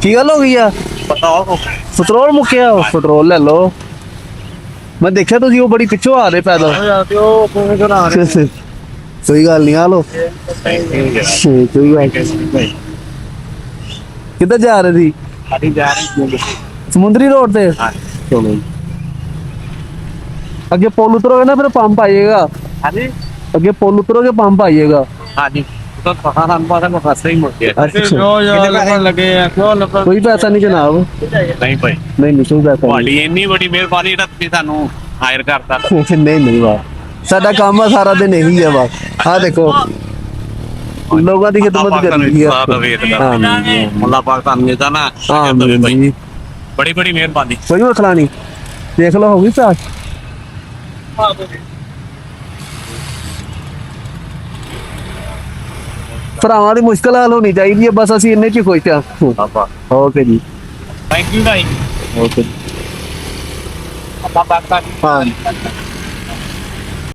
ਕੀ ਗੱਲ ਹੋ ਗਈ ਆ? ਪੈਟਰੋਲ ਮੁੱਕਿਆ? ਪੈਟਰੋਲ ਲੈ ਲਓ। ਮੈਂ ਦੇਖਿਆ ਤੁਸੀਂ ਉਹ ਬੜੀ ਪਿੱਛੋਂ ਆ ਰਹੇ ਪੈਦਲ। ਕੋਈ ਗੱਲ ਨਹੀਂ, ਆ ਲੋ। ਕੋਈ ਗੱਲ ਕਿੱਧਰ ਜਾ ਰਹੇ ਸੀ? ਸਮੁੰਦਰੀ ਰੋਡ ਤੇ। ਚਲੋ ਅੱਗੇ ਪੁਲ ਉਤਰੋਗੇ ਨਾ, ਫਿਰ ਪੰਪ ਆਈਏਗਾ। ਅੱਗੇ ਪੁਲ ਉਤਰੋਗੇ, ਪੰਪ ਆਈਏਗਾ। ਕੋਈ ਪੈਸਾ ਨਹੀਂ ਜਨਾਬ। ਨਹੀਂ ਭਾਈ, ਨਹੀਂ ਕੋਈ ਪੈਸਾ ਤੁਹਾਡੀ ਇੰਨੀ ਵੱਡੀ ਮਿਹਰਬਾਨੀ ਜਿਹੜਾ ਤੁਸੀਂ ਸਾਨੂੰ ਹਾਇਰ ਕਰਤਾ। ਨਹੀਂ ਵਾਹ, ਸਾਡਾ ਕੰਮ ਆ ਸਾਰਾ ਦਿਨ ਇਹੀ ਆ ਬਸ। ਆਹ ਦੇਖੋ ਲੋਕਾਂ ਦੀ ਖਿਦਮਤ ਕਰਨੀ ਆ। ਅੱਲਾਹ ਪਾਕ ਤੁਹਾਨੂੰ ਦੇਤਾ ਨਾ। ਬੜੀ ਬੜੀ ਮਿਹਰਬਾਨੀ। ਕੋਈ ਮਸਲਾ ਨਹੀਂ, ਦੇਖ ਲਓ ਹੋ ਗਈ ਚਾਹ। ਭਰਾਵਾਂ ਦੀ ਮੁਸ਼ਕਲ ਹੱਲ ਹੋਣੀ ਚਾਹੀਦੀ ਹੈ, ਬਸ ਅਸੀਂ ਇੰਨੇ ਚ ਹੀ ਖੁਸ਼ ਹਾਂ। ਓਕੇ ਜੀ, ਥੈਂਕ ਯੂ ਭਾਈ। ਓਕੇ। ਅੱਲਾਹ ਪਾਕ ਹਾਂ।